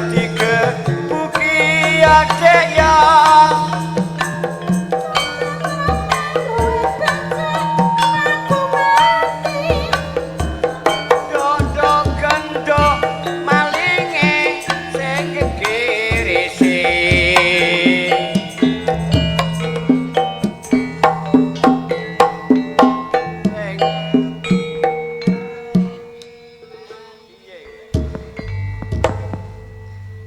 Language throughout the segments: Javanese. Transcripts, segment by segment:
digebuki adek ya dodok gendok malinge sing gegirisi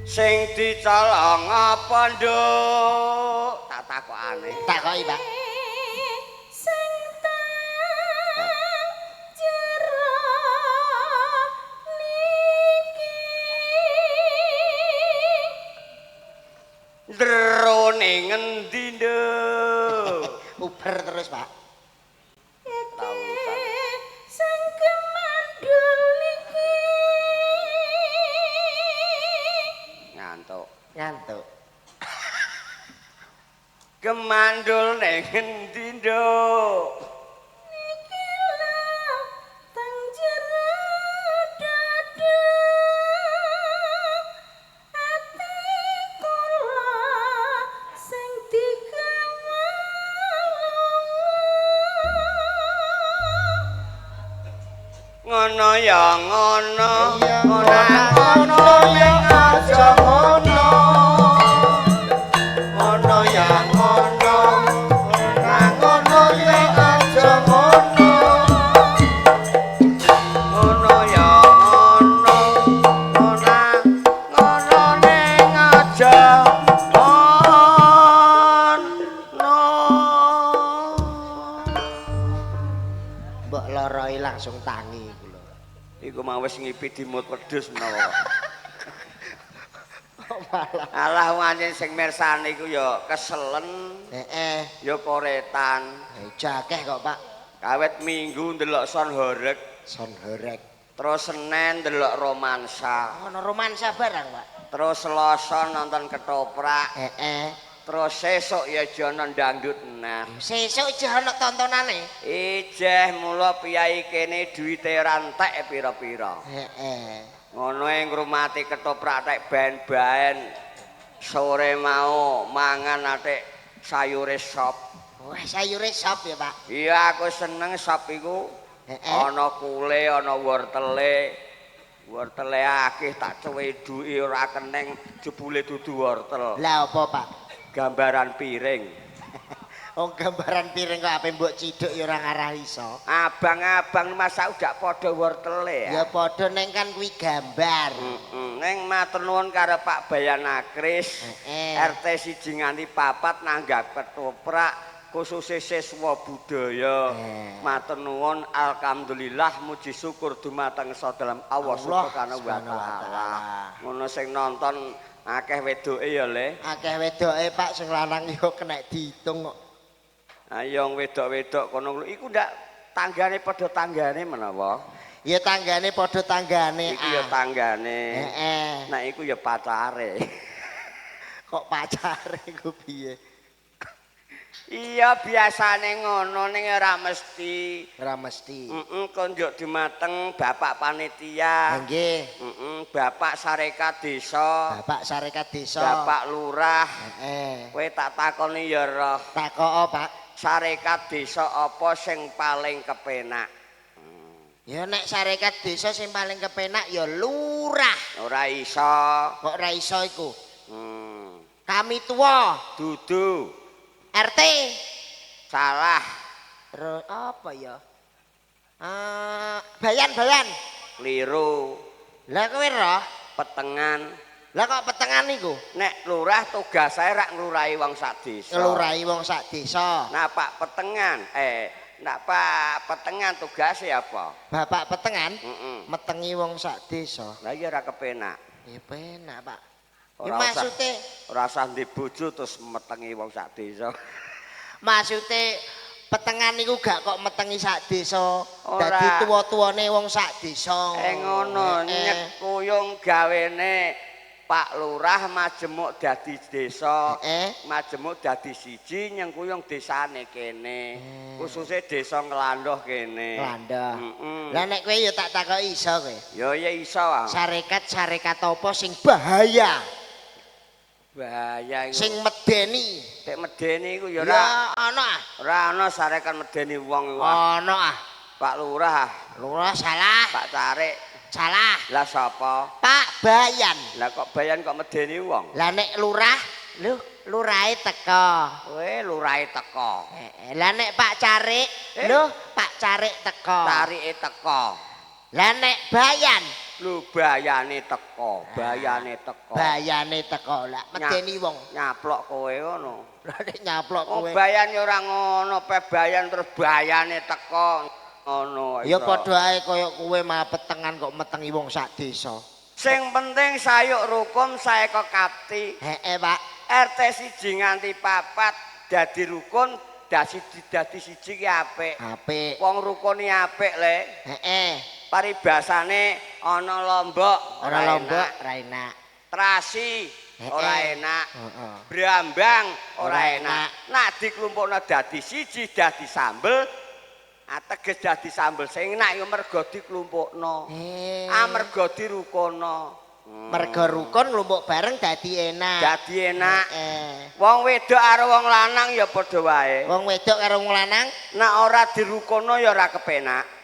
sing dicolong apa nduk tak takokane takoki Pak sing tak jero niki drone ngendi nduk uber terus Pak sing kemandul niki ngantuk ngantuk kemandul ning ngendi nduk niki lho teng jero dada ati kula sing digawa ngono ya ngono ora ngono ya aja ngono ngono ya ngono ora ngono ya aja ngono ngono ya ngono ora ngono ning aja ngono mbok loroi langsung tangi iku lho iku mau wis ngipi dimut wedhus menawa malah alah wancen sing mirsani iku ya keselen ya koretan jakeh kok Pak kawit minggu ndelok son horeg son horek terus senen ndelok romansa ono romansa barang Pak terus selasa nonton ketoprak terus sesuk ya jono dangdut nah sesuk aja ono tontonane ijeh mula piyai kene duwite rantek pira-pira ngono ing ngrumati ketoprak tek ben-ben sore mau mangan atik sayure sop wah sayure sop ya Pak iya aku seneng sop iku ana kule ana wortele akeh tak ceweduki ora keneng jebule dudu wortel lah apa Pak gambaran piring oh gambaran piring kok ape mbok ciduk ya ora ngarah iso abang-abang masa udah padha wortele ya padha neng kan kuwi gambar neng matur nuwun karo Pak Bayanakris RT 1 nganti 4 nanggap ketoprak khusus siswa budaya matur nuwun alhamdulillah muji syukur dumateng Dalam Allah Subhanahu wa taala ngono sing nonton akeh wedoke ya Le akeh wedoke Pak sing lanang yo kena diitung kok ayo wedok-wedok kono iku ndak tanggane padha tanggane menawa ya tanggane padha tanggane iku ya tanggane nah iku ya pacare kok pacare iku piye iya biasane ngono ning ora mesti kon njuk dumateng bapak panitia nggih bapak sarekat desa bapak lurah kowe tak takoni ya roh takok Pak sarekat desa apa sing paling kepenak ya nek sarekat desa sing paling kepenak ya lurah ora iso kok ora iso iku kami tua dudu RT salah terus apa ya bayan keliru lah kowe roh petengan lah kok petengan niku nek lurah tugas saya rak nglurahi wong sak desa nglurahi wong sak desa nah Pak petengan nak Pak petengan tugasnya apa bapak petengan metengi wong sak desa lah iya ora kepenak ya penak Pak ora maksude ora usah ndek bojo terus metengi wong sak desa maksude petengan niku gak kok metengi sak desa dadi tuwa-tuwane wong sak desa ngono nyekuyung gawene Pak Lurah majemuk dadi desa. Heeh. Majemuk dadi siji nyengkuyung desane kene. Khususnya desa Nglandoh kene. Landah. Heeh. Lah nek kowe ya tak takoki iso kowe. Ya iso ah. Sarekat apa sing bahaya? Bahaya iku. Sing medeni. Tek medeni iku ya Ya ana ah. ora ana sarekan medeni wong iku. Ana ah. Pak Lurah, Lurah salah. Pak Carik. Salah. Lah sapa? Pak Bayan. Lah kok bayan kok medeni wong? Lah nek lurah, lho lurahe teko. Kowe lurahe teko. Lah nek Pak Carik, lho Pak Carik teko. Tarike teko. Lah nek Bayan, Lho bayane teko, bayane teko. bayane teko. Lah medeni wong. Nyaplok kowe ngono. Lah nek nyaplok Oh kowe. bayan ya ora ngono, pe bayan terus bayane teko. Ngono. Ya padha ae kaya kowe mah petengan kok metengi wong sak desa. Sing penting sayuk rukun saeka kapti. Heeh, Pak. RT siji nganti 4 dadi rukun, dadi siji ki apik. Apik. Wong rukune apik le. Heeh. Paribasane ana lombok Ora lombok ra enak. Trasi ora enak. Heeh. Brambang ora Ora enak. Nak diklumpukna dadi siji dadi sambel, ateges dadi sambel sing enak ya merga diklumpukna. Amarga dirukunna. Merga rukun nglumpuk bareng dadi enak. Dadi enak. Heeh. Wong wedok karo wong lanang ya padha wae. Wong wedok karo wong lanang Nek ora dirukunna ya ora kepenak.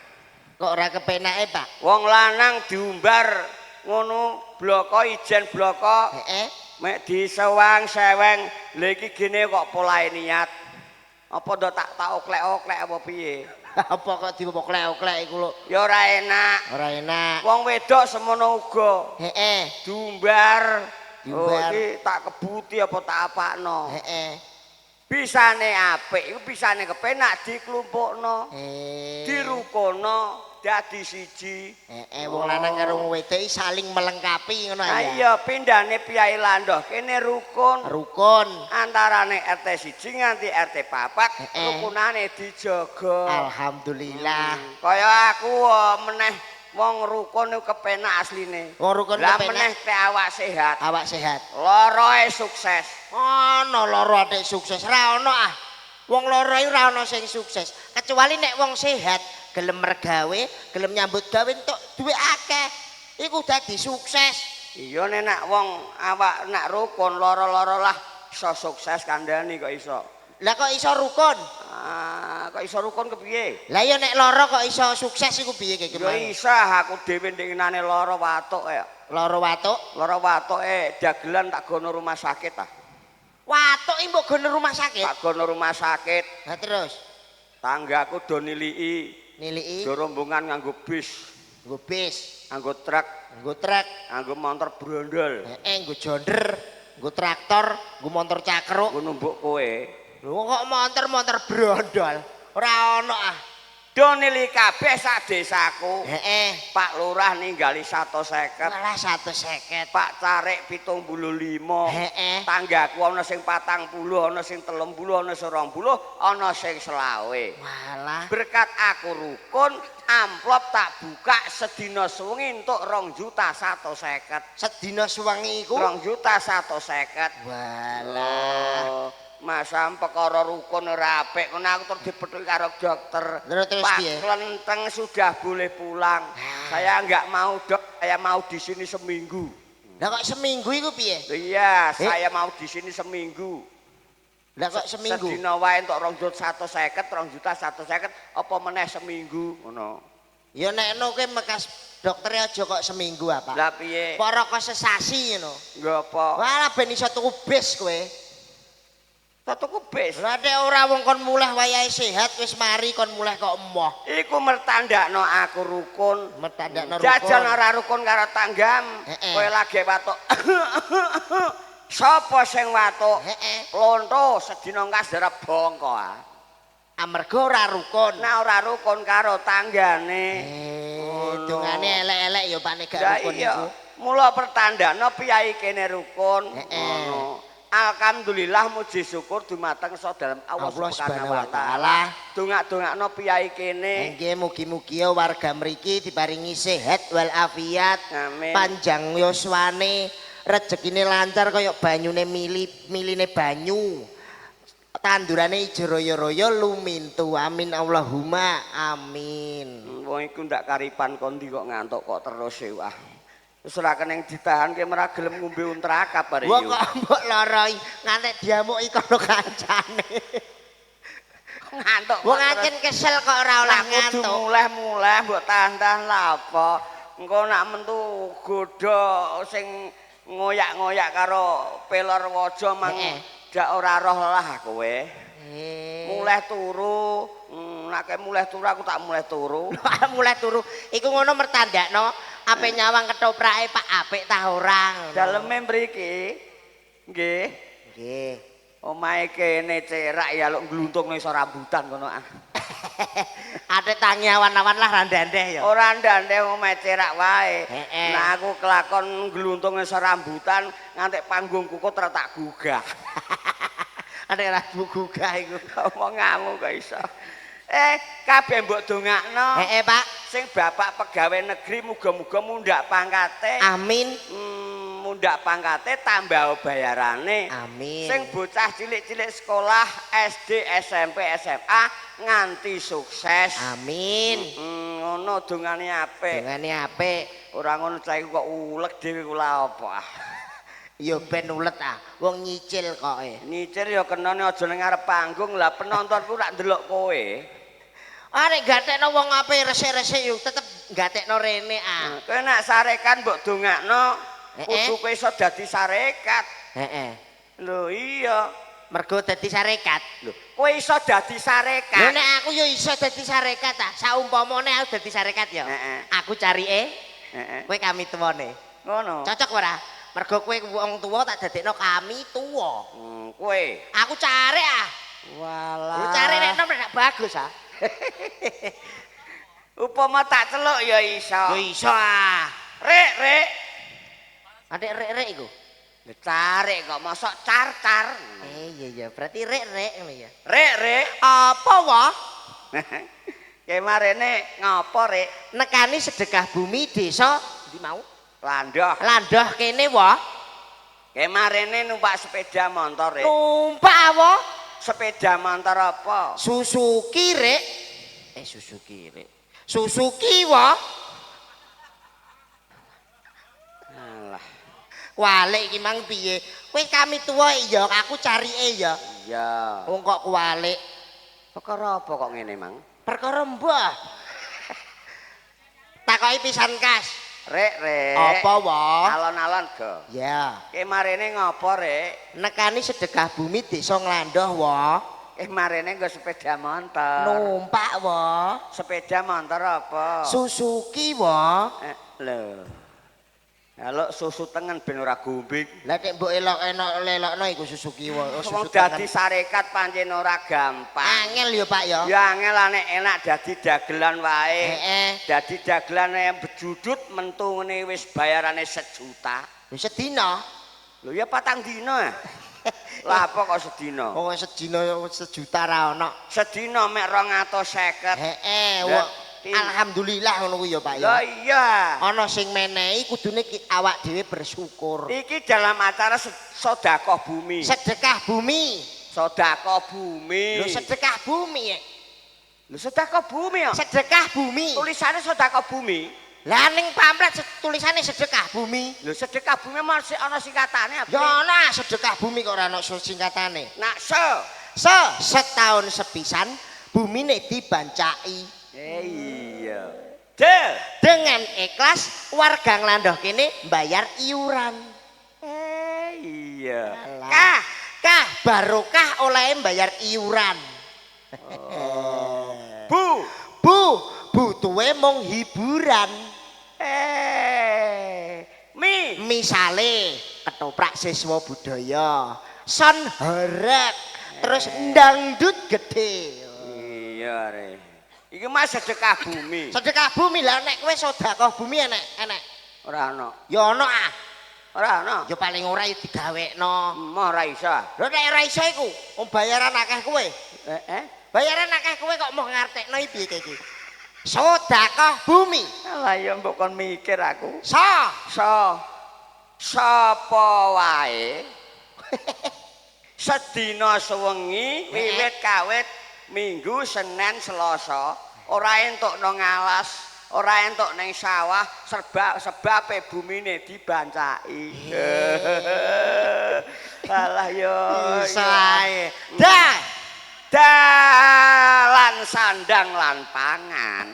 kok ora kepenake, Pak. Wong lanang diumbar ngono bloko ijen bloko Heeh. mek disewang-seweng. Lha iki gene kok polahe niat. Apa ndak tak oklek-oklek apa piye? Apa kok dioklek-oklek iku lho. Ya ora enak. Ora enak. Wong wedok semono uga. Heeh. Diumbar. Diumbar. Oh, iki tak kebuti apa tak apakno. Heeh. Bisane apik iku bisane kepenak diklumpukno. Dirukono dadi siji. Heeh, wong lanang karo wong wedok saling melengkapi ngono ya. Ayo pindhane Piyai Landoh kene rukun. Rukun. Antarane RT 1 nganti RT 4 rukunane dijaga. Alhamdulillah. Kaya aku meneh wong rukun iku kepenak asline. Wong rukun Lah kepenak. meneh te awak sehat. Awak sehat. Loroe sukses. Ana lara atik sukses ra ono ah. Wong lara iku ra ono sing sukses. Kecuali nek wong sehat gelem mergawe, gelem nyambut gawe entuk duwe akeh. Iku dadi sukses. Iya nek wong awak nak rukun lara-lara lah iso sukses kandhani kok iso. Lah kok iso rukun? Kok iso rukun kepiye? Lah ya nek lara kok iso sukses iku piye Ya kemana? iso aku dhewe ndinginane lara watuk ya. Lara watuk. Lara watuke dagelan tak gono rumah sakit ah. Watuk iki mbok gono rumah sakit. Tak gono rumah sakit. Lah terus Tanggaku do niliki, niliki do rombongan nganggo bis, nggo bis, nganggo truk, nggo truk, nganggo motor brondol. nggo jonder, nggo traktor, nggo motor cakruk. Ku numbuk kowe. Lho kok motor brondol. Ora ono ah. Do niliki kabeh sak desaku. Heeh. Pak Lurah ninggali 150. Malah 150. Pak Carik 75. Heeh. Tanggaku ana sing 40, ana sing 30, ana sing 20, ana sing 20. Malah Berkat aku rukun, amplop tak buka sedina suwengi entuk 2.150.000. sedina suwengi iku 2.150.000. walah. Oh, masa perkara rukun ora apik, ngono aku terus dipethuk karo dokter. Terus Pak piye? Klenteng sudah boleh pulang. Saya enggak mau, Dok. Saya mau di sini seminggu. Lah kok seminggu iku piye? Iya, saya mau di sini seminggu. Lah kok seminggu? Sedina wae entuk 2.150.000, apa meneh seminggu ngono. Ya nek kowe mekas dokter aja kok seminggu apa? Lah piye? Para kok sesasi ngono. Ngapa? Walah ben iso tuku bis kowe. Tuku bis. Lah nek ora wong kon mulih wayahe sehat wis mari kon mulih kok emoh. Iku mertandakno aku rukun. Mertandakno Jajan rukun. ora rukun karo tanggam. Heeh. Kowe lagi watuk. Sapa sing watuk? Heeh. Plonto sedina ngasdara bongko ah. Amarga ora rukun. Nah ora rukun karo tanggane. Dongane elek-elek ya Pak nek gak Lah rukun iya. iku. Mula pertandakno piyai kene rukun. Heeh. Ngono. Alhamdulillah muji syukur dumateng dalem Allah Subhanahu wa taala. Dongak-dongakno piyai kene. Nggih mugi-mugi warga mriki diparingi sehat wal afiat. Amin. Panjang yuswane rezekine lancar kaya banyune miline banyu. Tandurane ijo royo-royo lumintu. Amin Allahumma amin. Wong iku ndak karipan kondi kok ngantuk kok terus e wah. Wis ora keneng ditahan ki ora gelem ngombe untrakap bare Wah yo. kok mbok loroi ngantek diamuki kono kancane. Ngantuk. Wong ancen kesel kok ora oleh Kudu ngantuk. muleh-muleh mbok tahan-tahan lha apa. Engko nak mentu godho sing ngoyak-ngoyak karo pelor waja mang dak ora roh lah kowe. Muleh turu, nek muleh turu aku tak muleh turu. Mulai turu iku ngono mertandakno ape nyawang ketoprake Pak apik ta ora. Daleme mriki nggih. Nggih. Omahe kene cerak ya luk gluntung iso rambutan kono ah. Ate tangi awan-awan lah randandeh ya. Ora ndandhe omahe cerak wae. Heeh. Nah aku kelakon gluntung iso rambutan nganti panggungku kok tak gugah. Ate ra gugah iku. Omonganmu kok iso. Kabeh mbok dongakno. Heeh, Pak. Sing bapak pegawai negeri muga-muga mundak pangkate. Amin. Mundak pangkate tambah bayarane. Amin. Sing bocah cilik-cilik sekolah SD, SMP, SMA nganti sukses. Amin. Ngono dongane apik. Dongane apik. Ora ngono cah iku kok uleg dhewe kula apa. Ya ben ulet ah. Wong nyicil kok e. Nyicil ya kenane aja ning ngarep panggung lah penontonku rak ndelok kowe. Arek gatekno wong ape resik-resik yo tetep gatekno rene ah. Kowe nek sarekan mbok dongakno kudu Heeh. kowe iso dadi sarekat. Heeh. Lho iya. Mergo dadi sarekat. Lho, kowe iso dadi Lho sarekat. nek aku yo iso dadi sarekat ah. Saumpamane aku dadi sarekat ya. Heeh. Aku carike Heeh. kowe kami tuwane. Ngono. Cocok ora? Mergo kowe wong tuwa tak dadekno kami tuwa. Kowe. Aku cari ah. Walah. Lu cari nek nom nek bagus ah. Upama tak celuk ya iso. Yo iso ah. Rek. Adek rek-rek iku. Lho cari kok mosok car-car. Iya berarti rek-rek ngono ya. Rek. Apa wae? Kemarene ngopo rek? Nekani sedekah bumi desa ndi mau? Landoh. Landoh kene wae. Kemarene numpak sepeda motor rek. Numpak wae. Sepeda motor apa? Suzuki rek. Suzuki rek. Suzuki wae. Alah. Kualik iki mang piye? Kowe kami tuwa ya, aku carike ya. Iya. Wong kok kualik. Perkara apa kok ngene, Mang? Perkara mbah. Takoki pisan kas. Rek. Apa wae? Alon-alon go. Ya. Kemarene ngopo rek? Nekani sedekah bumi desa nglandoh wae. Kemarene nggo sepeda motor. Numpak wae. Sepeda motor apa? Suzuki wae. Lho. Halo susu tengen ben ora gombing. Lah nek mbok elok-elokno iku Suzuki wae. Wong dadi sarekat pancen ora gampang. Angel ya Pak ya. Ya angel nek enak dadi dagelan wae. Heeh. Dadi dagelan yang bejudut mentu ngene wis bayarane 1 juta. Wis sedina. Lho ya 4 dina. Lah apa kok sedina? Wong sedina 1 juta ra ono. Sedina mek 250. Heeh. Lah, Alhamdulillah ngono kuwi ya Pak ya. Lah iya. Ana sing menehi kudune awak dhewe bersyukur. Iki dalam acara sedekah bumi. Sedekah bumi. Sedekah bumi. Lho sedekah bumi ya. Lho sedekah bumi ya. Sedekah bumi. Tulisannya sedekah bumi. Lah ning pamflet tulisane sedekah bumi. Lho sedekah bumi masih ana singkatane apa? Ya ana sedekah bumi kok ora ana singkatane. Nak Setahun sepisan bumine dibancaki. Iya. Dengan ikhlas warga nglandoh kene bayar iuran. Iya. Kah barokah oleh bayar iuran. Butuhe mung hiburan. Misale ketoprak siswa budaya, son horeg, terus dangdut gede. Iya re. Iki mas sedekah bumi. Sedekah bumi lah nek kowe sedekah bumi enek. Ora ana. Ya ana ah. Ora ana. Ya paling ora ya digawekno. Mah ora iso. Lho nek ora iso iku, bayaran akeh kowe. Bayaran akeh kowe kok mau ngartekno piye iki? Sedekah bumi. Lah ya mbok kon mikir aku. So. sapa wae sedina sewengi wiwit kawit Minggu, Senin, Selasa ora entuk nang alas, ora entuk ning sawah sebabe bumine dibancaki. Alah yo. Sae. Dah. Dalan sandang lan pangan.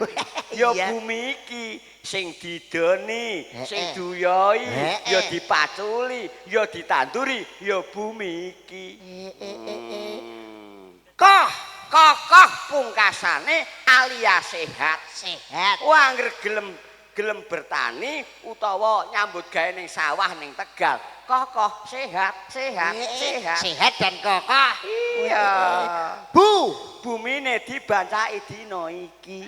Ya Iya. bumi iki sing didoni, sing duyoi, ya dipaculi, ya ditanduri, ya bumi iki. Kokoh pungkasane alias sehat. Sehat. Wah anggere gelem bertani utawa nyambut gawe ning sawah ning Tegal. Kokoh, sehat. Sehat dan kokoh. Iya. Bu, Bumine dibancaki dina iki.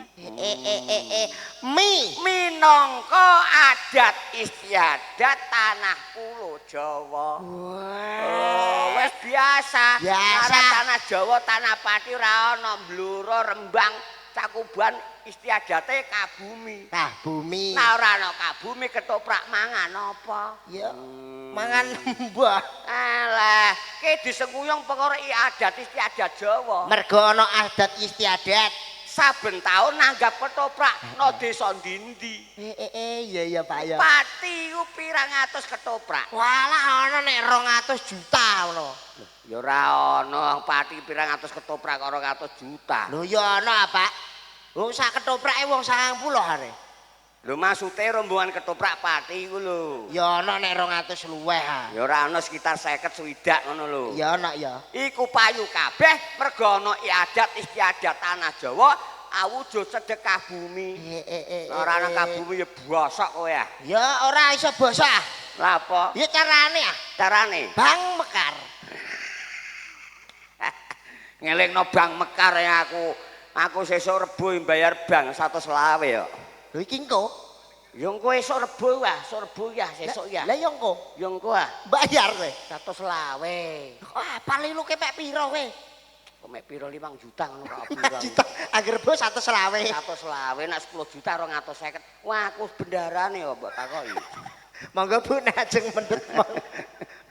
Minangka adat istiadat tanah Pulo Jawa. Oh, wis biasa. Arep tanah Jawa, tanah Pati ora ana Bluro, Rembang, cakuban istiadate kabumi. Nah, bumi. Nah ora ana kabumi ketoprak mangan apa? Ya, mangan mbah. Alah, ki disengkuyung perkara adat istiadat Jawa. Mergo ana adat istiadat. Saben taun nanggap ketoprak no desa ndi-ndi. Iya Pak ya. Pati ku pirang atus ketoprak. Walah ana nek 200 juta ngono. Ya ora ana pati pirang atus ketoprak karo 200 juta. Lho ya ana Pak. Wong sak ketoprake wong 90 are. Lho maksude rombongan ketoprak pati ku lho. Ya ana nek 200 luweh ha. Ya ora ana sekitar 50 swidak ngono lho. Ya ana ya. Iku payu kabeh mergo ana adat istiadat tanah Jawa awujud sedekah bumi. Ora ana kabumi ya bosok kowe ah. Ya ora iso bosok ah. Lah apa? Ya carane ah. Carane? Bang mekar. Ngelingno bang mekar ya aku sesuk Rebo mbayar bang 120 ya. Lho iki engko. Ya engko esuk Rebo ah, esuk Rebo ya sesuk ya. Lah ya engko. Ya engko ah Bayar kowe. 120. Ah, paling lu kepek piro kowe? Kok mek piro 5 juta ngono kok 5 juta. Angger bos 120. 120 nek 10 juta 250. Wah aku bendarane ya mbok takoki. Monggo Bu nek ajeng mendhet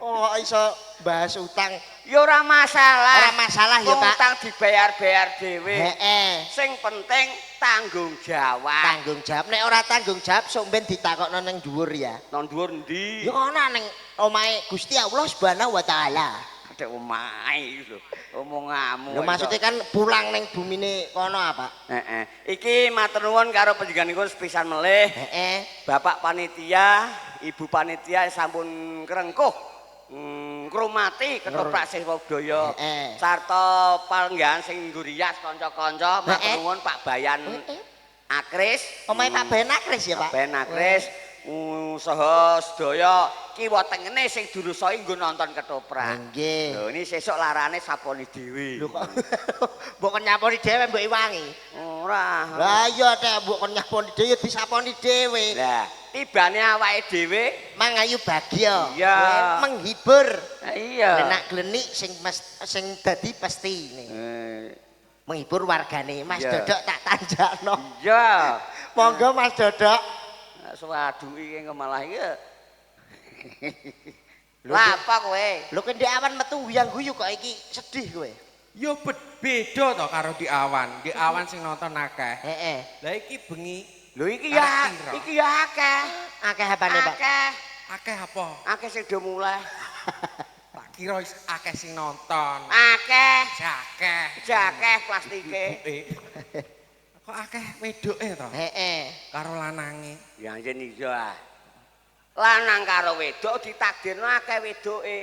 oh iso bahas utang. Ya ora masalah. Ora masalah ya Pak. Utang dibayar-bayar dhewe. Heeh. Sing penting tanggung jawab. Tanggung jawab nek ora tanggung jawab sok ben ditakokno ning dhuwur ya. Nang dhuwur ndi? Ya ana ning omahe Gusti Allah Subhanahu wa taala. Ada omahe lho. Omonganmu. Lho maksudnya kan pulang ning bumine kono apa? Heeh. Iki matur nuwun karo panjenenganipun sepisan melih. Heeh. Bapak panitia, Ibu panitia sampun krengkuh ngrumati ketoprak siswa budaya sarta palenggahan sing nggo rias kanca-kanca matur nuwun Pak Bayan Akris. Omahe Pak Bayan Akris ya Pak? Bayan Akris saha sedaya kiwa tengene sing durusai nggo nonton ketoprak. Nggih. Lho ini sesuk larane saponi dhewe. Lho kok mbok kon nyaponi dhewe mbok iwangi. Ora. Lah iya nek mbok kon nyaponi dhewe ya disaponi dhewe. Lah, tibane awake dhewe Mangayu bagya. Iya. Menghibur. Iya. Nek glenik sing dadi pesti nih. Menghibur wargane. Mas Iya. Dodok tak tanjakno. Iya. Monggo Mas Dodok. Swaduki iki malah iki. Lah apa kowe? Lho kok ndek awan metu huyang-guyu kok iki sedih kowe. Ya beda to karo di awan. Di awan sing nonton akeh. Heeh. Lah iki bengi Lho iki ya, iki ya akeh. Akeh apane, Pak? Akeh. akeh apa? Akeh sing do mulai. Tak kira akeh sing nonton. Akeh. Akeh. Jakeh plastike. Kok akeh wedoke to? Heeh. Karo lanange. Ya yen iya. Lanang karo wedok ditakdirno akeh wedoke.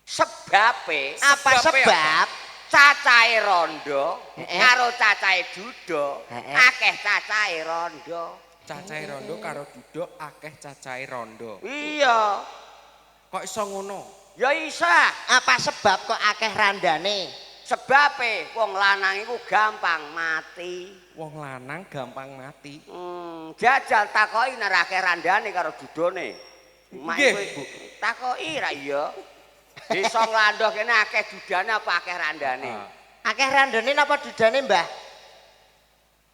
Sebabe Apa sebab? cacahe rondo Heeh. karo cacahe duda Heeh. akeh cacahe rondo. Cacahe rondo karo duduk akeh cacahe rondo. Iya. Kok iso ngono? Ya iso. Apa sebab kok akeh randane? Sebabe wong lanang iku gampang mati. Wong lanang gampang mati. Jajal takoki nek akeh randane karo dudone. Mak Nggih. iku Ibu. Takoki ra iya. Desa nglandoh kene akeh dudane apa akeh randane? Akeh randane napa dudane, Mbah?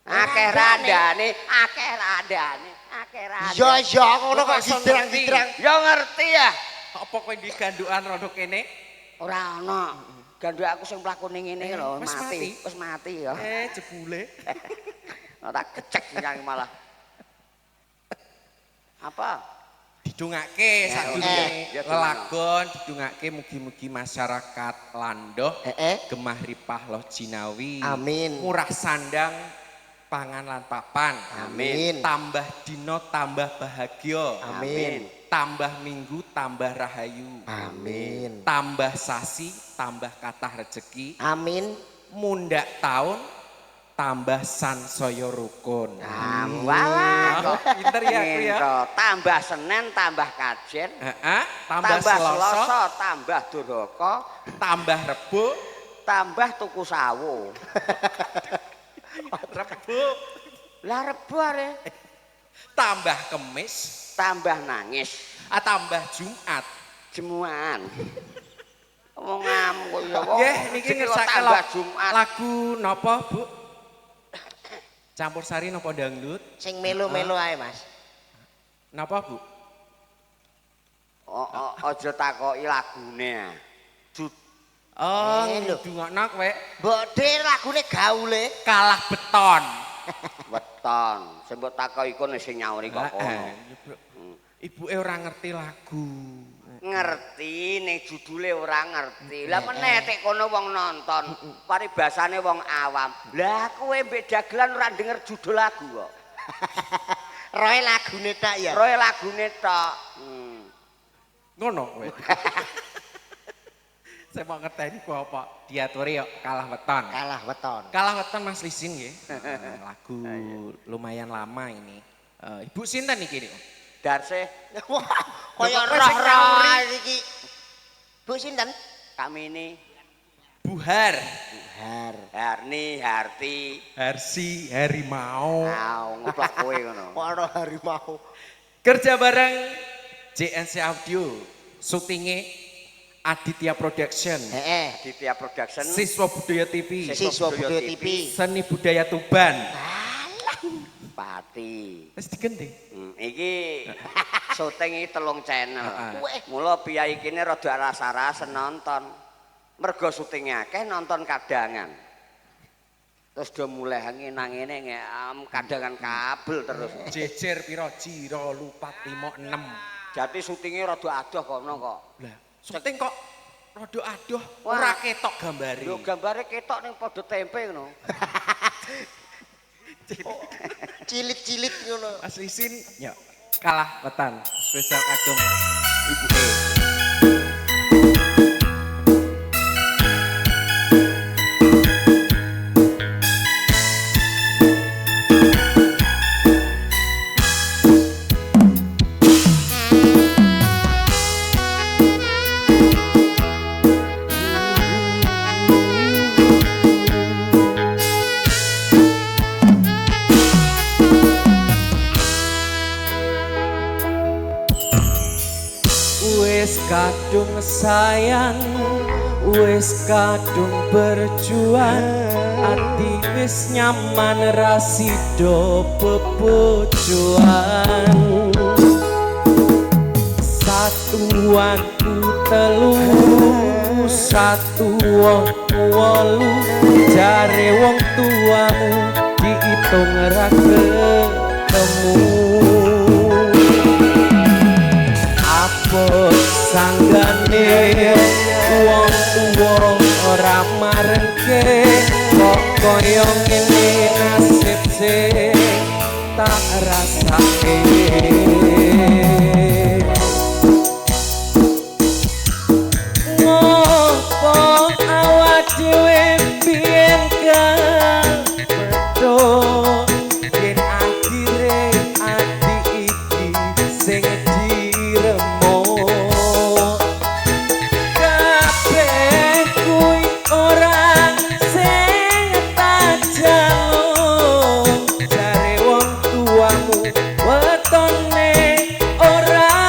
Akeh randane, akeh randane. Akhiran. Iya ngono kok Kok iso gidrang-gidrang. Ya ngerti ya. Apa kowe di gandukan rodo kene? Ora ana. Gandhu aku sing mlakune ngene lho, wis mati? Wis mati ya. Jebule. Tak gecek yang malah. Apa? Didungake sadurunge ya, lelagon didungake mugi-mugi masyarakat Landoh gemah ripah loh jinawi. Amin. Murah sandang pangan lan papan. Amin. Tambah dino tambah bahagia. Amin. Tambah minggu tambah rahayu. Amin. Tambah sasi tambah kathah rezeki. Amin. Mundak tahun tambah sansaya rukun. Walah kok Pinter ya aku ya. Pinter. Tambah Senin tambah Kajen. Heeh, tambah Selasa, Selasa tambah Duraka, tambah Rebo, tambah tuku sawo. Rebo, Lah Rebo are tambah Kemis, tambah nangis. tambah Jumat. Jemuan. Wong ngamuk kok ya wong. Nggih, niki Jenenge ngersake tambah Jumat. lagu napa, Bu? Campur sari napa dangdut? Sing melu-melu ae, Mas. Napa, Bu? Aja takoki lagune. Oh, lho. ndungokno kowe Mbok De lagune gaule. kalah beton. Weton. Sing mbok takoki kono sing nyauri kok kono. Ibuke ora ngerti lagu. Ngerti ning judule ora ngerti. Lah meneh tek kono wong nonton, paribasane wong awam. Lah kowe mbek dagelan ora denger judul lagu kok. Roe lagune tak ya. Roe lagune tok. Ngono kowe. Saya mau ngerteni ku apa? Diaturi yo kalah weton. Kalah weton. Kalah weton Mas Lisin nggih. Lagu lumayan lama ini. Ibu sinten iki? Darse Wah, Kok kaya kowe sing roh-roh nyauri? iki. Bu sinten? kami ini Buhar, Harni, Harti. Harsi, Harimau. Ngoplok kowe ngono. Kok ana harimau. Kerja bareng JNC Audio, syutinge Aditya Production, Aditya Production. Siswa Budaya TV, Siswa Budaya TV. Seni Budaya Tuban. Pati. Wis digending. Iki syuting iki 3 channel. Weh. Mula biaya kene rada rasa-rasa nonton. Mergo syutingnya akeh nonton kadangan. Terus do mulai ngene kadangan kabel terus. Jejer piro jiro lupat 5 6. Jadi syutingnya rada adoh kono kok. Lah, syuting kok rada adoh, Wah. ora ketok gambare. Lho gambare ketok ning padha tempe ngono. Cilik-cilik ngono. Mas Lisin ya kalah wetan spesial kagem Ibu E. Wis kadung sayang, wis kadung berjuang, ati wis nyaman rasido bebojoan. Satu aku telu, satu wolu, jare wong tuamu diitung ra ketemu. Sanggane wong tuwa ora marengke kok kaya ngene nasib sing tak rasake. Ngopo awak dhewe biyen pedho yen akhire ati iki sing ora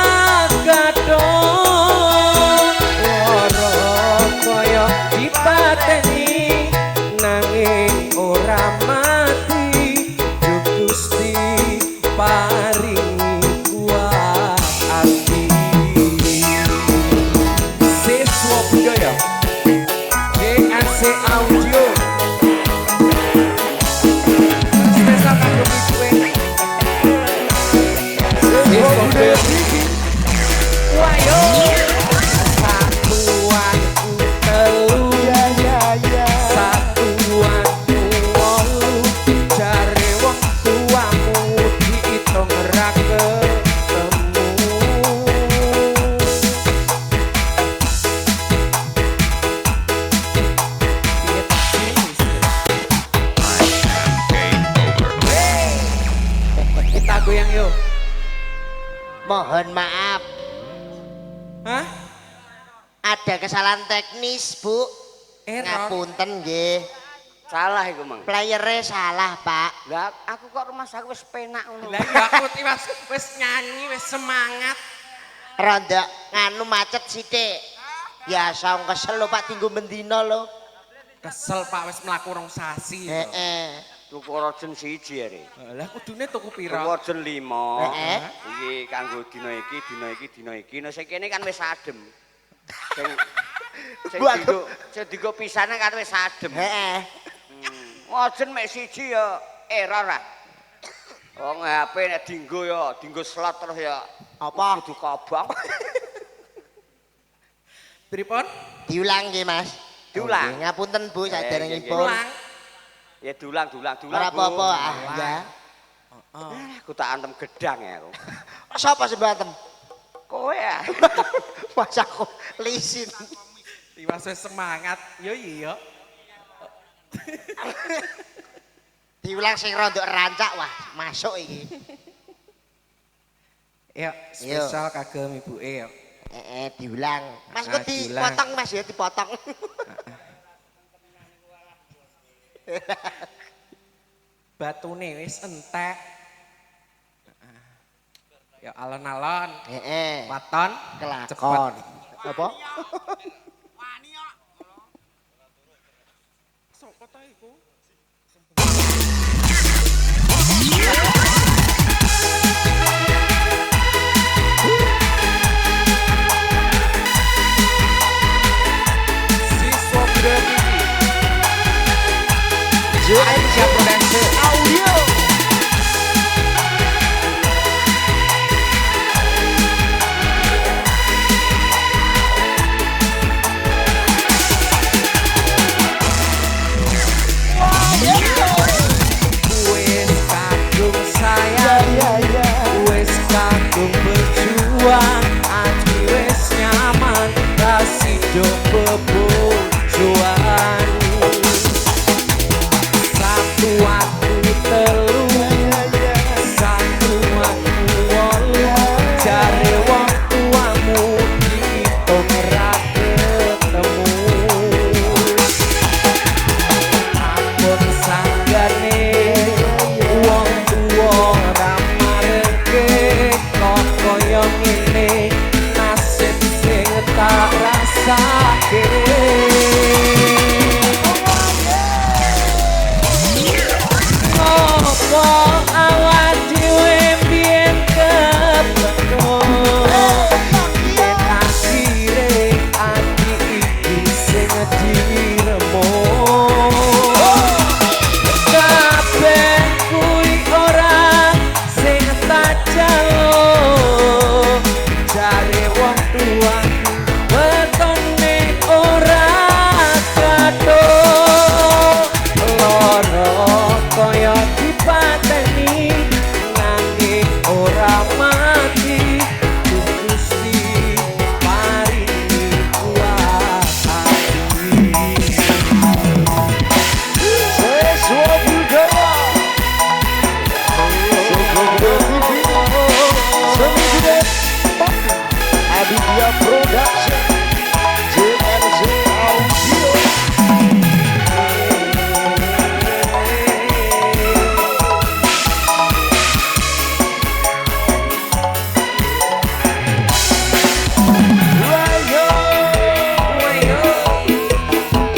Hah? Ada kesalahan teknis, Bu. Error. Ngapunten nggih. Salah iku, Mang. Playere salah, Pak. Lah aku kok rumah aku wis penak ngono. Lah ya aku wis nyanyi, wis semangat. Rada nganu macet sithik. Biasa wong kesel lho Pak dinggo mendina lho. Kesel Pak wis mlaku rong sasi. Heeh. Tuku rojen siji are. Lah kudune tuku Tuku pira? rojen 5. Heeh. Iki kanggo dina iki. Nah sing kene kan wis adem. Sing dienggo pisane kan wis adem. Heeh. Rojen mek siji ya error ah. Wong HP nek dienggo slot terus ya Apa? kudu kobong. Pripun? Diulang nggih, Mas. Diulang. Nggih, ngapunten Bu saderengipun. Pulang. Ya dulang. Ora apa-apa, ah, ya. Aku tak antem gedang ya aku. Sapa sing bantem? Kowe ya. Mas aku lisin. Tiwas wis semangat. Yo iya. Diulang sing rada rancak wah, masuk iki. Ya, spesial kagem ibuke ya. Diulang. Mas kok Diulang. dipotong Mas ya, dipotong. Batune wis entek. Ya alon-alon. Heeh. Waton Kelakon. Apa? Sapa ta iku? Siswa Muda TV. Aisyah Production Audio. Wes kagum sayang, wes kagum berjuang, ati wes nyaman, kasih do bebojoan. Satu aku telu, satu aku wolu, jare wong tuamu kita ora ketemu. Ampun sanggane wong tuwa ora mareke kok koyo ngene nasib sing tak rasake. Ngopo awak dhewe mbiyen kepethuk yen akhire ati iki sing diremuk. Kabeh kuwi ora sing tak jaluk, jare wong tuaku wetone ora kathok. Lara kaya dipateni nanging ora mati, Gusti paringi kuat ati. Siswa budaya Seni Budaya Aditya Production JNZ Audio.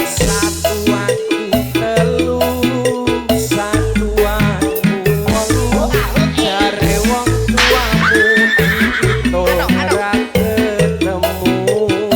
Satu aku telu, satu aku wolu, jare wong tuamu kita ora ketemu.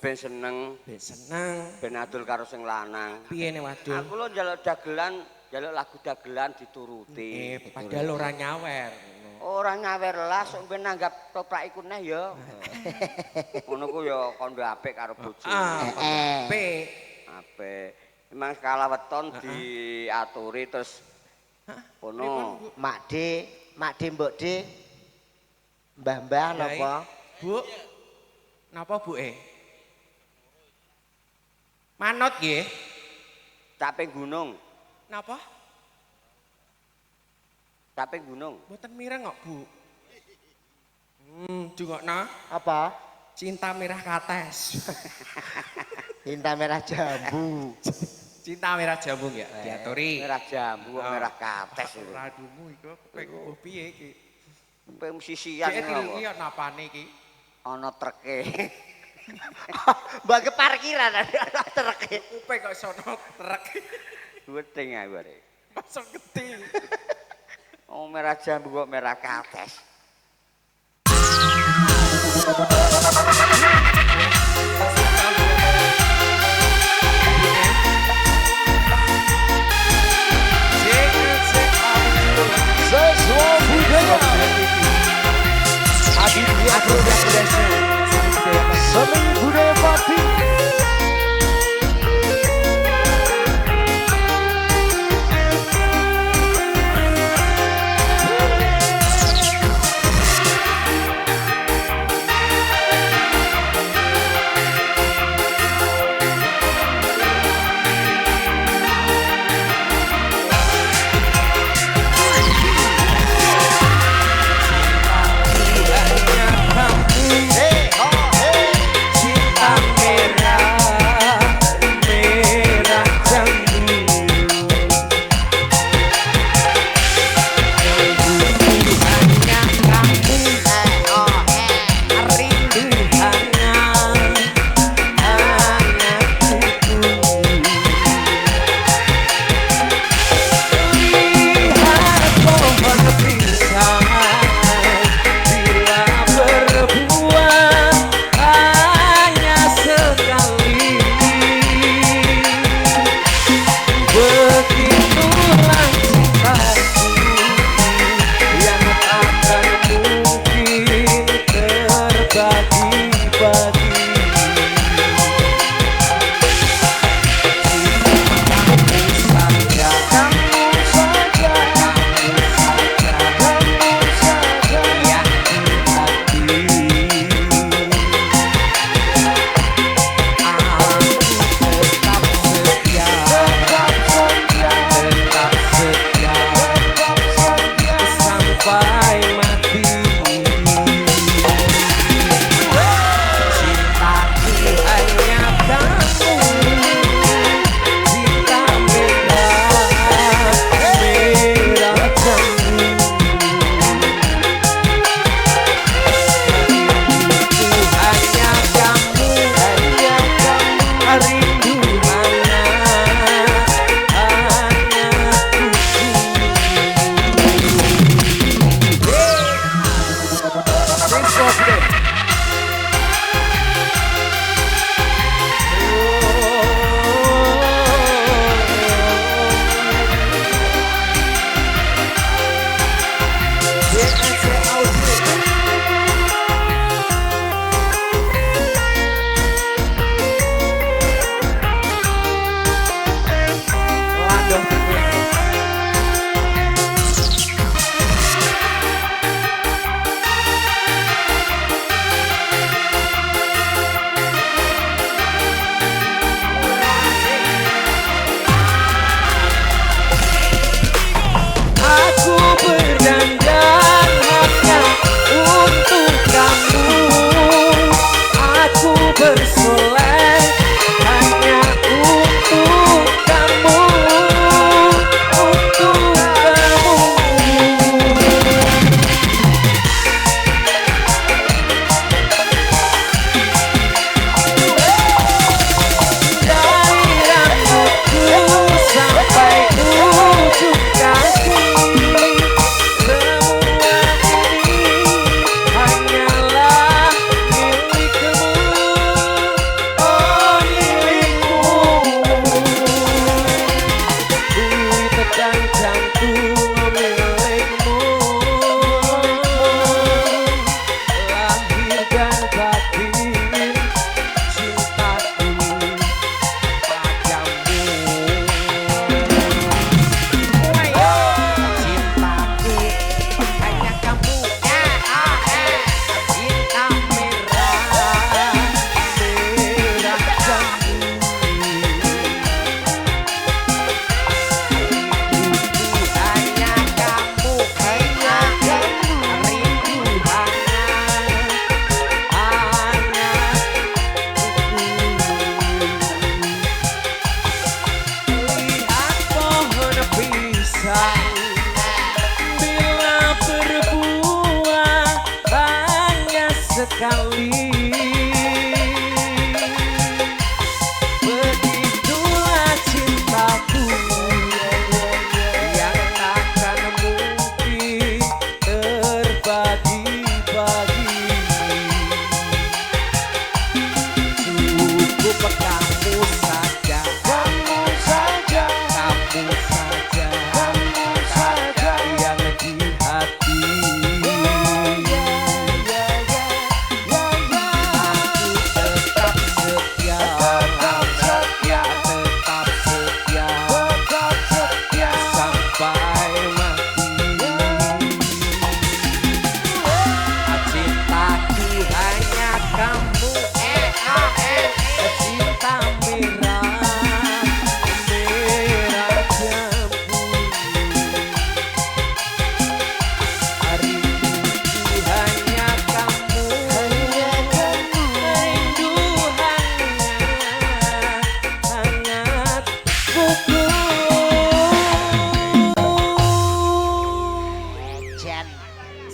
ben seneng, Ben seneng. ben adul karo sing lanang. Piye ne wadul? Aku lho njaluk dagelan, njaluk lagu dagelan dituruti. Padahal ora nyawer. Ora nyawer lah sok ben nanggap toprak iku neh ya. Ngono ku ya kandha apik karo bojo. Apik. Apik. Memang skala weton diaturi terus kono. Mak De, Mbok De. Mbah-mbah napa? Bu. Napa Bu Manut nggih. Caping gunung, Napa? caping gunung. Mboten mireng kok, Bu. Dungokna Apa? Cinta Merah Kates. Cinta merah jambu. Cinta Merah Jambu nggih, diaturi. Merah jambu, merah kates itu. Radumu iku kepek piye iki? Sampai musisian Cek ngono. iki napane iki? Ana treke. Mbak ke parkiran ada truk. Kuping kok sono trek. Weting aku arek. Masuk geti. Oh merah jambu kok merah kates. Seswa budaya Aditya Production Seni Budaya Pati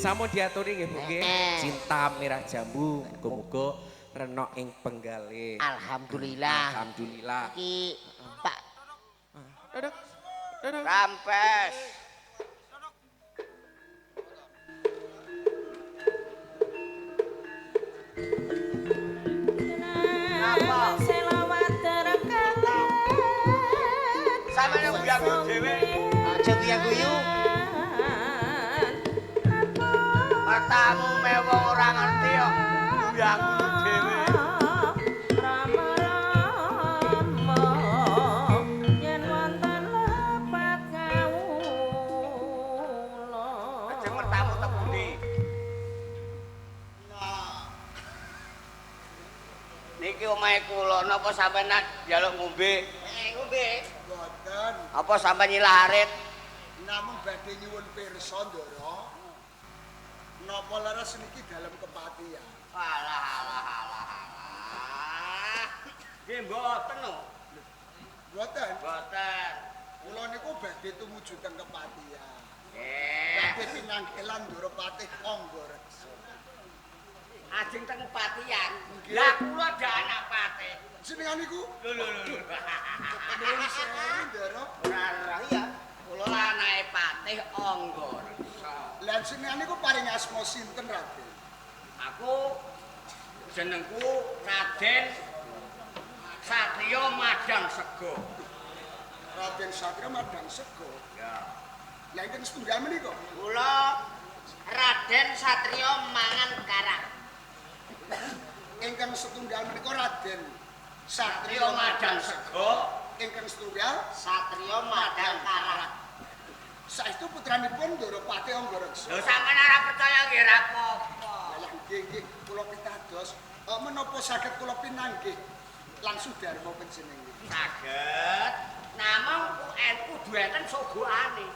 Sampun diaturi nggih Bu nggih. Cinta merah jambu muga-muga renok ing penggalih. Alhamdulillah. Alhamdulillah. Iki Pak Dodok. Dodok. Rampes. Napa? Selawat terkalah. Sampeyan nganggo dhewe. aja guyu-guyu. Matamu mewah ora ngerti kok. Nganggo dhewe. Rama-rama yen wonten lepat kawula. Aja mertamu tebuni. Niki omahe kula napa sampeyan njaluk ngombe? Ngombe. Boten, Apa sampeyan nyilah arit? namung badhe nyuwun pirsa Ndara. Napa leres niki dalem kepatihan. Alah. Nggih mboten no. Boten, Mboten. kula niku badhe tumuju teng kepatihan. Nggih. Badhe pinanggelan Ndara Patih Anggareksa. Ajeng teng patian. Lah kula ada anak patih. Jenengan niku Lho. nuwun sewu Ndara. Ora iya. Kula anake patih Anggareksa. Lah jenengan niku paring asma sinten Raden? Aku jenengku Raden Satrio Madang Sego. Raden Satria Madang Sego. Ya. Lah ingkang setunggal menika. Kula Raden Satrio mangan karang. Ingkang setunggal menika Raden Satrio Madang Sego. Ingkang setunggal Satrio madang karang. saestu putranipun Ndara Patih Anggareksa. Lho sampeyan ora percaya nggih ora apa-apa. Lah nggih kula pitados menapa saged kula pinanggih langsung dharma panjenengan. Saged. Namung UN kudu enten sogokane.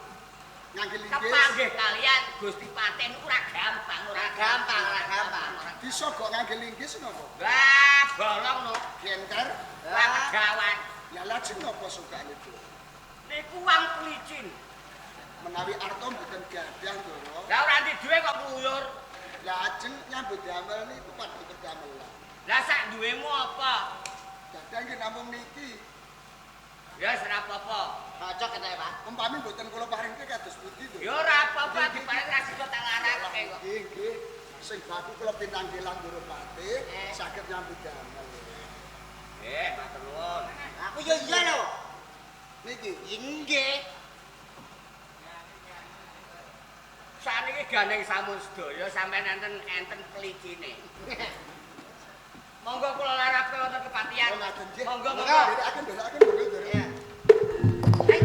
Ngangge linggis Kepanggih kalian Gusti Patih niku ora gampang, ora gampang. disogok ngangge linggis napa? Wah, bolong no. Genter. Wah, kegawan. Lah lajeng napa sokanipun? Niku wong pelicin. Menawi arta mboten gadah Ndara. Lah ora ndi duwe kok ngluyur. Lah ajeng nyambut damel niku padha kedamelan. Lah sak duwemu apa? Gadah nggih namung niki. Ya ora apa-apa. Cocok kita ya Pak. Umpami mboten kula paringke kados pundi to? Ya ora apa-apa diparing ra sida tak larake kok. Nggih. Sing baku kula pinanggilan Ndara Patih saged nyambut damel. Matur nuwun. Aku ya iya lho. Niki Inggih. Saniki gandeng samun sedaya sampeyan enten pelicine. Monggo kula larape wonten kepatihan. Oh, ngaten nggih. Monggo. Ndherekaken monggo Ndara. Hei.